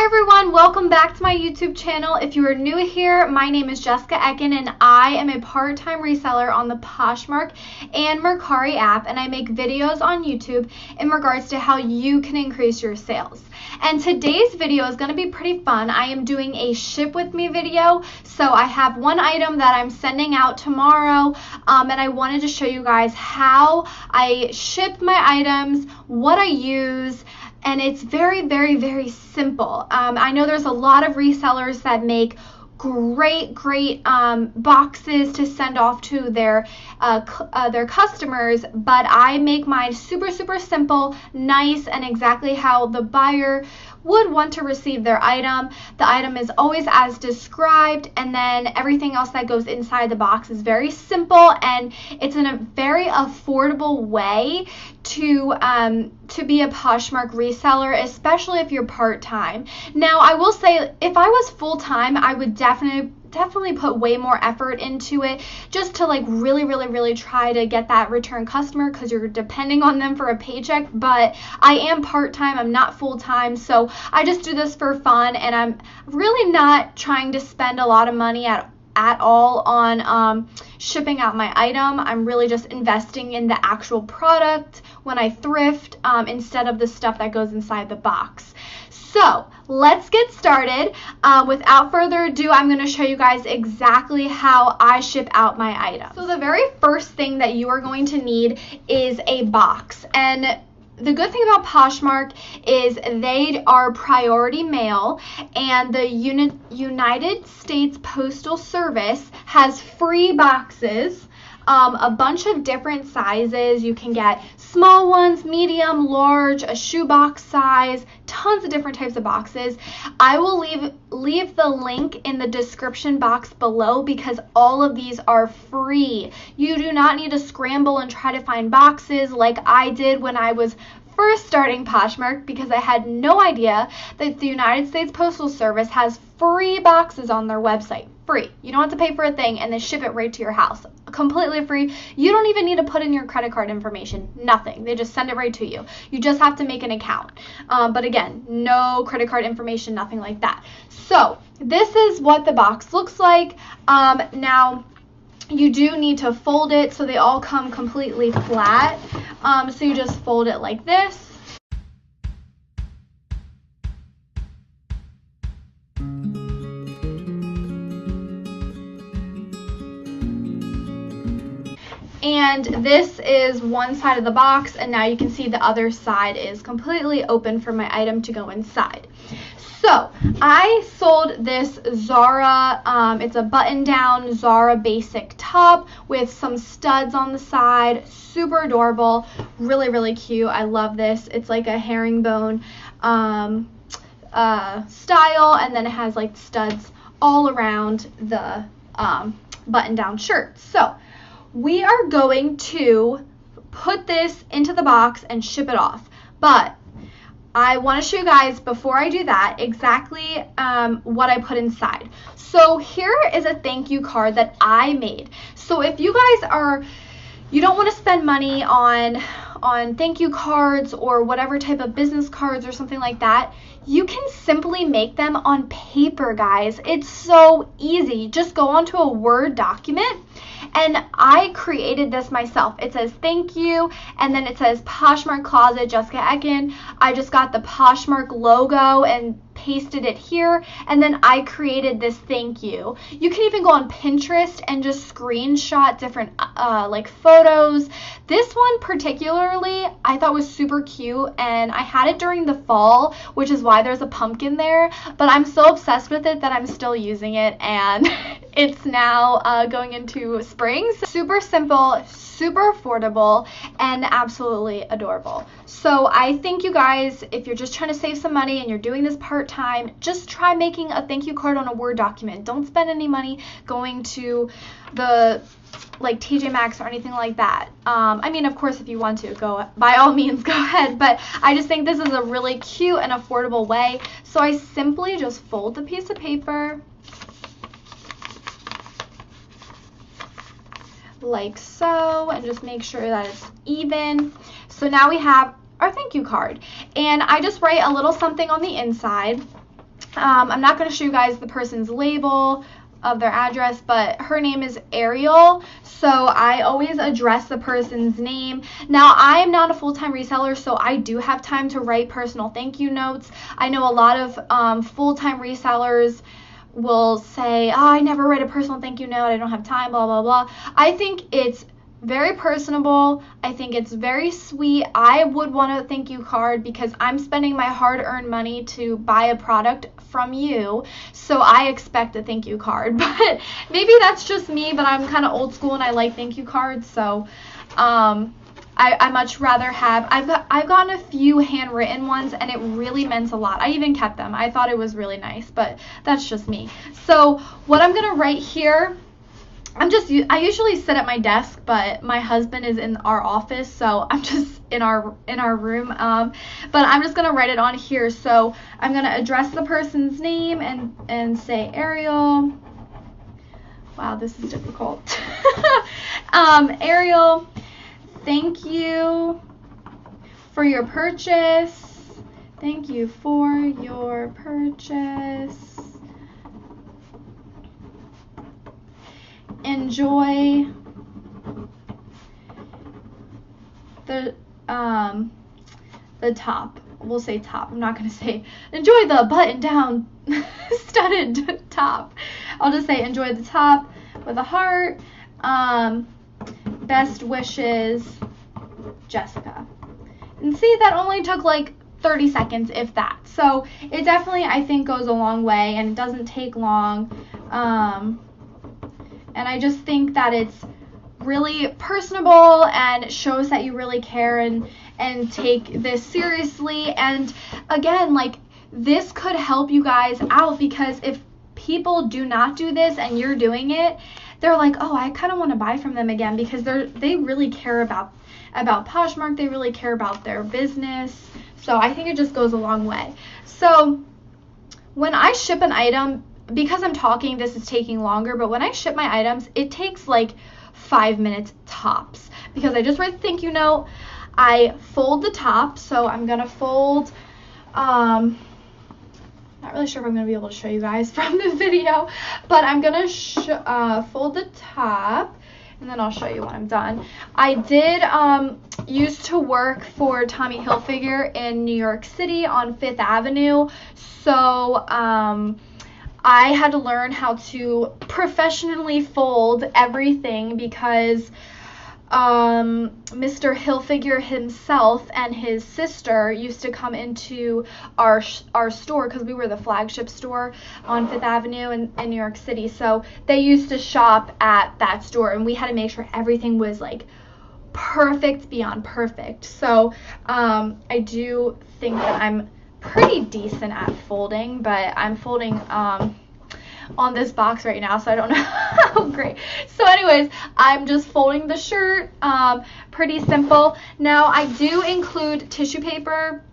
everyone, welcome back to my YouTube channel. If you are new here, my name is Jessica Ekin and I am a part-time reseller on the Poshmark and Mercari app, and I make videos on YouTube in regards to how you can increase your sales. And today's video is going to be pretty fun. I am doing a ship with me video. So I have one item that I'm sending out tomorrow, and I wanted to show you guys how I ship my items, what I use, and it's very simple. I know there's a lot of resellers that make great boxes to send off to their customers, but I make mine super simple, nice, and exactly how the buyer would want to receive their item. The item is always as described, and then everything else that goes inside the box is very simple, and it's in a very affordable way to be a Poshmark reseller, especially if you're part-time. Now, I will say, if I was full-time, I would definitely put way more effort into it, just to like really try to get that return customer, because you're depending on them for a paycheck. But I am part-time, I'm not full-time, so I just do this for fun, and I'm really not trying to spend a lot of money at all on shipping out my item. I'm really just investing in the actual product when I thrift, instead of the stuff that goes inside the box. So let's get started. Without further ado, I'm going to show you guys exactly how I ship out my item. So the very first thing that you are going to need is a box. And the good thing about Poshmark is they are priority mail, and the United States Postal Service has free boxes, a bunch of different sizes. You can get small ones, medium, large, a shoebox size, tons of different types of boxes. I will leave the link in the description box below, because all of these are free. You do not need to scramble and try to find boxes like I did when I was first starting Poshmark, because I had no idea that the United States Postal Service has free boxes on their website. Free. You don't have to pay for a thing, and they ship it right to your house. Completely free. You don't even need to put in your credit card information. Nothing. They just send it right to you. You just have to make an account. But again, no credit card information, nothing like that. So this is what the box looks like. Now, you do need to fold it so they all come completely flat. So you just fold it like this. And this is one side of the box, and now you can see the other side is completely open for my item to go inside. So I sold this Zara, it's a button-down Zara basic top with some studs on the side. Super adorable, really cute. I love this. It's like a herringbone style, and then it has like studs all around the button-down shirt. So we are going to put this into the box and ship it off. But I want to show you guys, before I do that, exactly what I put inside. So here is a thank you card that I made. So if you guys you don't want to spend money on thank you cards or whatever type of business cards or something like that, you can simply make them on paper, guys. It's so easy. Just go onto a Word document, and I created this myself. It says thank you, and then it says Poshmark Closet Jessica Ekin. I just got the Poshmark logo and pasted it here, and then I created this thank you. You can even go on Pinterest and just screenshot different like photos. This one particularly I thought was super cute, and I had it during the fall, which is why there's a pumpkin there, but I'm so obsessed with it that I'm still using it, and it's now going into spring. So super simple, super affordable, and absolutely adorable. So I think you guys, if you're just trying to save some money and you're doing this part-time, just try making a thank you card on a Word document. Don't spend any money going to the like TJ Maxx or anything like that. I mean, of course, if you want to, go by all means, go ahead, but I just think this is a really cute and affordable way. So I simply just fold the piece of paper like so, and just make sure that it's even. So now we have our thank you card, and I just write a little something on the inside. I'm not going to show you guys the person's label of their address, but her name is Ariel, so I always address the person's name. Now, I am not a full-time reseller, so I do have time to write personal thank you notes. I know a lot of full-time resellers will say, oh, I never write a personal thank you note, I don't have time, blah, blah, blah. I think it's very personable. I think it's very sweet. I would want a thank you card because I'm spending my hard-earned money to buy a product from you, so I expect a thank you card. But maybe that's just me, but I'm kind of old school and I like thank you cards, so I much rather have, I've gotten a few handwritten ones and it really meant a lot. I even kept them. I thought it was really nice, but that's just me. So what I'm gonna write here, I usually sit at my desk, but my husband is in our office, so I'm just in our room. But I'm just gonna write it on here. So I'm gonna address the person's name and say Ariel. Wow, this is difficult. Ariel, thank you for your purchase. Thank you for your purchase. Enjoy the top. We'll say top. I'm not going to say enjoy the button down studded top. I'll just say enjoy the top with a heart. Best wishes, Jessica. And see, that only took like 30 seconds, if that. So it definitely, I think, goes a long way, and it doesn't take long. And I just think that it's really personable and shows that you really care and take this seriously. And again, like, this could help you guys out, because if people do not do this and you're doing it, they're like, oh, I kind of want to buy from them again, because they really care about Poshmark. They really care about their business. So I think it just goes a long way. So when I ship an item, because I'm talking, this is taking longer, but when I ship my items, it takes like 5 minutes tops, because I just write the thank you note, I fold the top, so I'm gonna fold, not really sure if I'm gonna be able to show you guys from the video, but I'm gonna fold the top, and then I'll show you when I'm done. I did used to work for Tommy Hilfiger in New York City on 5th Avenue, so I had to learn how to professionally fold everything, because Mr. Hilfiger himself and his sister used to come into our store, because we were the flagship store on 5th Avenue in New York City. So they used to shop at that store, and we had to make sure everything was like perfect beyond perfect. So I do think that I'm pretty decent at folding, but I'm folding on this box right now, so I don't know how great. So anyways, I'm just folding the shirt, pretty simple. Now I do include tissue paper.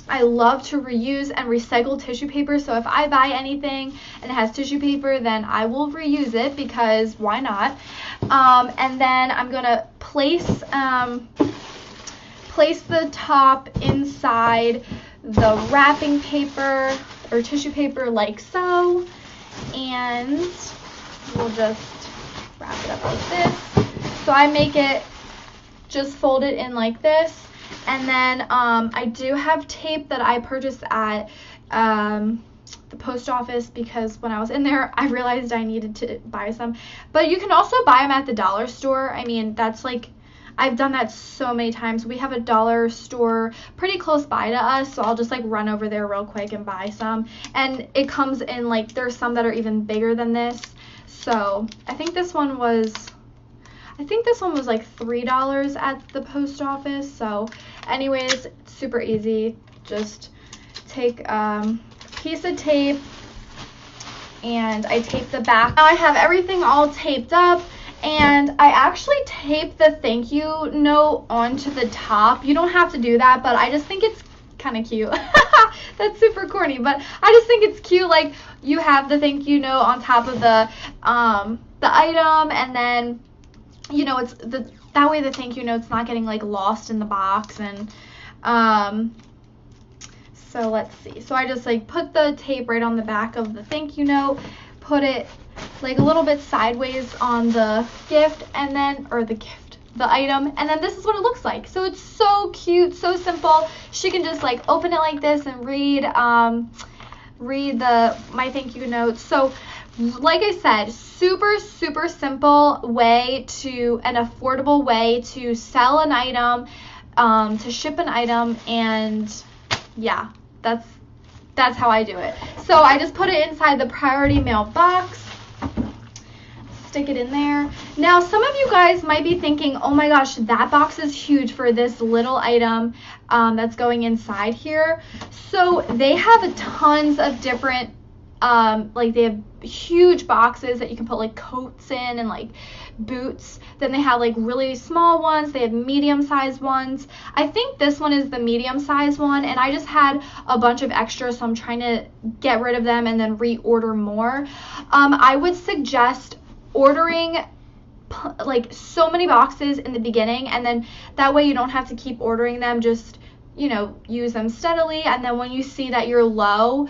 I love to reuse and recycle tissue paper, so if I buy anything and it has tissue paper, then I will reuse it, because why not? And then I'm gonna place the top inside the wrapping paper or tissue paper, like so, and we'll just wrap it up like this. So I make it, just fold it in like this, and then I do have tape that I purchased at the post office, because when I was in there I realized I needed to buy some, but you can also buy them at the dollar store. I mean, that's like, I've done that so many times. We have a dollar store pretty close by to us, so I'll just like run over there real quick and buy some. And it comes in like, there's some that are even bigger than this. So I think this one was like $3 at the post office. So anyways, it's super easy. Just take a piece of tape and I tape the back. Now I have everything all taped up. And I actually tape the thank you note onto the top. You don't have to do that, but I just think it's kind of cute. That's super corny, but I just think it's cute. Like, you have the thank you note on top of the item, and then, you know, it's that way the thank you note's not getting like lost in the box. And So let's see. So I just like put the tape right on the back of the thank you note, put it like a little bit sideways on the gift, and then, or the gift, the item, and then this is what it looks like. So it's so cute, so simple. She can just like open it like this and read my thank you note. So like I said, super simple way to, an affordable way to sell an item, to ship an item, and yeah, that's how I do it. So I just put it inside the priority mail box, stick it in there. Now some of you guys might be thinking, oh my gosh, that box is huge for this little item that's going inside here. So they have tons of different like they have huge boxes that you can put like coats in and like boots. Then they have like really small ones. They have medium-sized ones. I think this one is the medium-sized one, and I just had a bunch of extras, so I'm trying to get rid of them and then reorder more. I would suggest ordering like so many boxes in the beginning, and then that way you don't have to keep ordering them. Just, you know, use them steadily, and then when you see that you're low,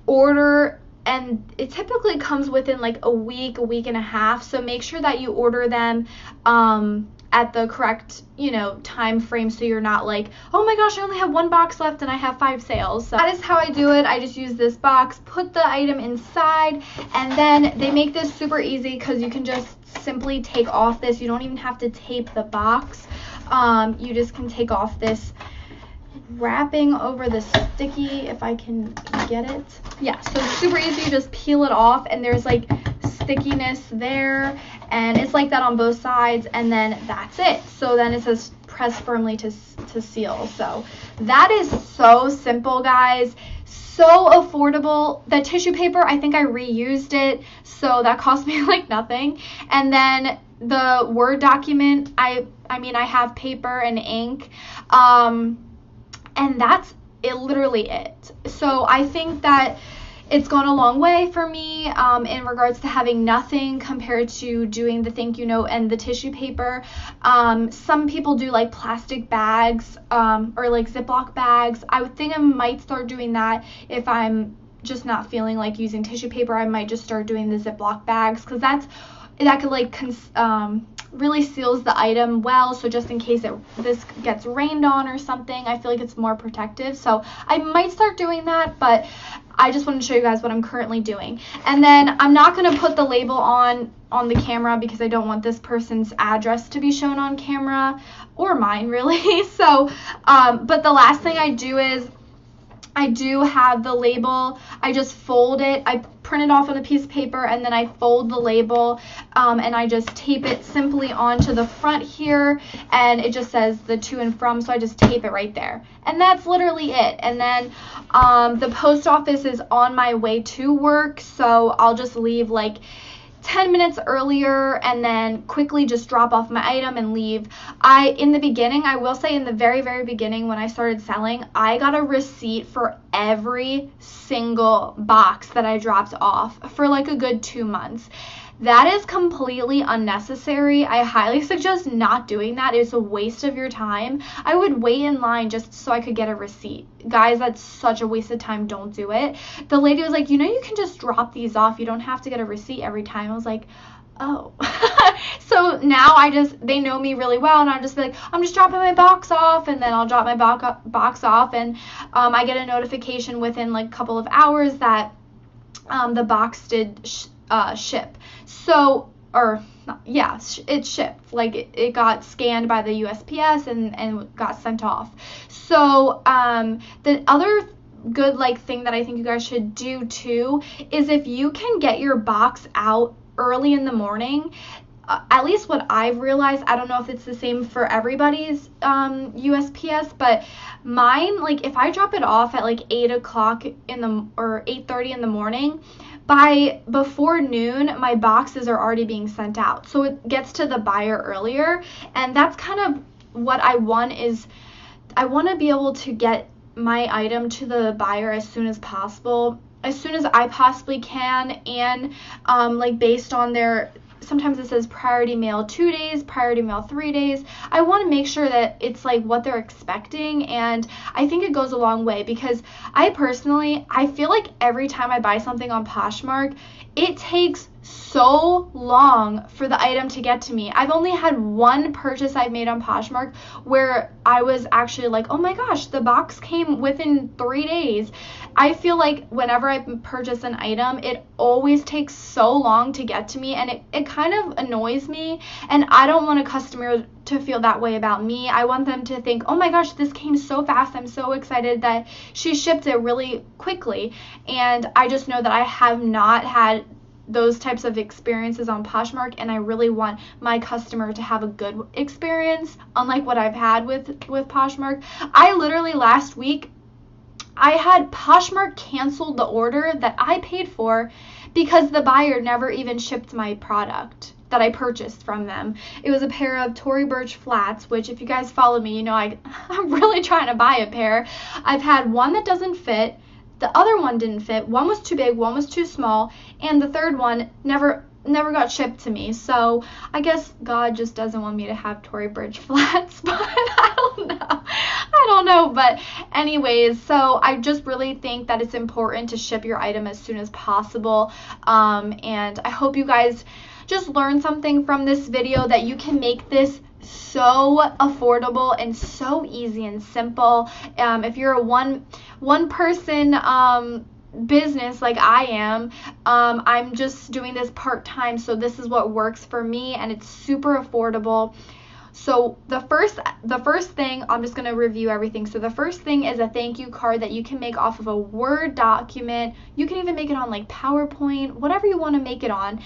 order. And it typically comes within like a week and a half. So make sure that you order them at the correct, you know, time frame, so you're not like, oh my gosh, I only have one box left and I have 5 sales. So that is how I do it. I just use this box, put the item inside, and then they make this super easy because you can just simply take off this. You don't even have to tape the box. You just can take off this wrapping over the sticky, if I can get it. Yeah, so it's super easy. You just peel it off, and there's like stickiness there, and it's like that on both sides, and then that's it. So then it says press firmly to seal. So that is so simple, guys. So affordable. The tissue paper, I think I reused it, so that cost me like nothing. And then the Word document, I mean, I have paper and ink, and that's it, literally it. So I think that it's gone a long way for me in regards to having nothing compared to doing the thank you note and the tissue paper. Some people do like plastic bags or like Ziploc bags. I would think I might start doing that if I'm just not feeling like using tissue paper. I might just start doing the Ziploc bags, because that could like really seals the item well, so just in case this gets rained on or something, I feel like it's more protective. So I might start doing that, but I just want to show you guys what I'm currently doing. And then I'm not going to put the label on the camera because I don't want this person's address to be shown on camera, or mine really. So but the last thing I do is I do have the label. I just fold it. I print it off on a piece of paper, and then I fold the label, and I just tape it simply onto the front here, and it just says the to and from, so I just tape it right there. And that's literally it. And then the post office is on my way to work, so I'll just leave like 10 minutes earlier and then quickly just drop off my item and leave. In the beginning, I will say in the very beginning when I started selling, I got a receipt for every single box that I dropped off for like a good 2 months. That is completely unnecessary. I highly suggest not doing that. It's a waste of your time. I would wait in line just so I could get a receipt. Guys, that's such a waste of time. Don't do it. The lady was like, you know, you can just drop these off. You don't have to get a receipt every time. I was like, oh. So now they know me really well, and I'll just be like, I'm just dropping my box off, and then I'll drop my box off, and I get a notification within like a couple of hours that the box did ship. So, yeah, it shipped. Like it got scanned by the USPS and got sent off. So the other good like thing that I think you guys should do too is if you can get your box out early in the morning. At least what I've realized, I don't know if it's the same for everybody's USPS, but mine, like if I drop it off at like 8 o'clock or 8:30 in the morning, before noon, my boxes are already being sent out. So it gets to the buyer earlier, and that's kind of what I want is I want to be able to get my item to the buyer as soon as possible, as soon as I possibly can, and like based on their sometimes it says priority mail 2 days, priority mail 3 days. I want to make sure that it's like what they're expecting, and I think it goes a long way, because I feel like every time I buy something on Poshmark, it takes so long for the item to get to me. I've only had one purchase I've made on Poshmark where I was actually like, oh my gosh, the box came within 3 days. I feel like whenever I purchase an item, it always takes so long to get to me, and it kind of annoys me, and I don't want a customer to feel that way about me. I want them to think, oh my gosh, this came so fast. I'm so excited that she shipped it really quickly. And I just know that I have not had those types of experiences on Poshmark, and I really want my customer to have a good experience, unlike what I've had with Poshmark. I literally last week, I had Poshmark canceled the order that I paid for because the buyer never even shipped my product that I purchased from them. It was a pair of Tory Burch flats, which if you guys follow me, you know I'm really trying to buy a pair. I've had one that doesn't fit. The other one didn't fit. One was too big, one was too small, and the third one never got shipped to me. So I guess God just doesn't want me to have Tory Burch flats, but I don't know. But anyways, so I just really think that it's important to ship your item as soon as possible. And I hope you guys just learn something from this video, that you can make this so affordable and so easy and simple. If you're a one person business like I am, I'm just doing this part-time, so this is what works for me, and it's super affordable. So the first thing, I'm just going to review everything. So the first thing is a thank you card that you can make off of a Word document. You can even make it on like PowerPoint, whatever you want to make it on.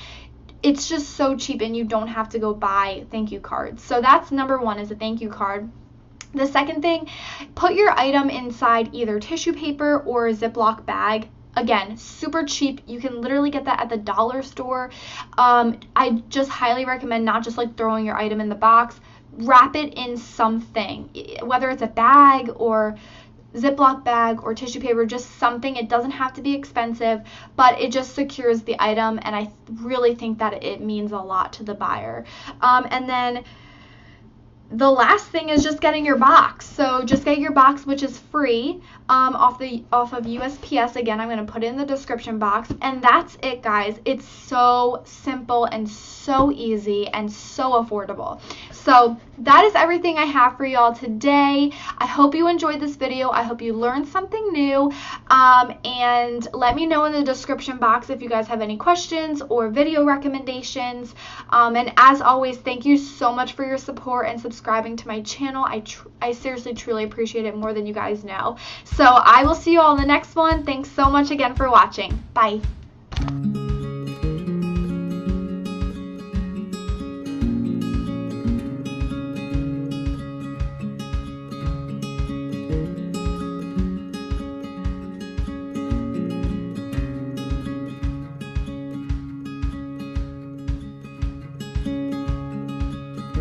It's just so cheap, and you don't have to go buy thank you cards. So that's number one, is a thank you card. The second thing, put your item inside either tissue paper or a Ziploc bag. Again, super cheap. You can literally get that at the dollar store. I just highly recommend not just like throwing your item in the box. Wrap it in something, whether it's a bag or Ziploc bag or tissue paper, just something. It doesn't have to be expensive, but it just secures the item, and I really think that it means a lot to the buyer. And then the last thing is just getting your box. So just get your box, which is free, off of USPS. Again, I'm going to put it in the description box, and that's it, guys. It's so simple and so easy and so affordable. So that is everything I have for y'all today. I hope you enjoyed this video. I hope you learned something new, and let me know in the description box if you guys have any questions or video recommendations. And as always, thank you so much for your support and subscribing to my channel. I seriously truly appreciate it more than you guys know. So I will see you all in the next one. Thanks so much again for watching. Bye.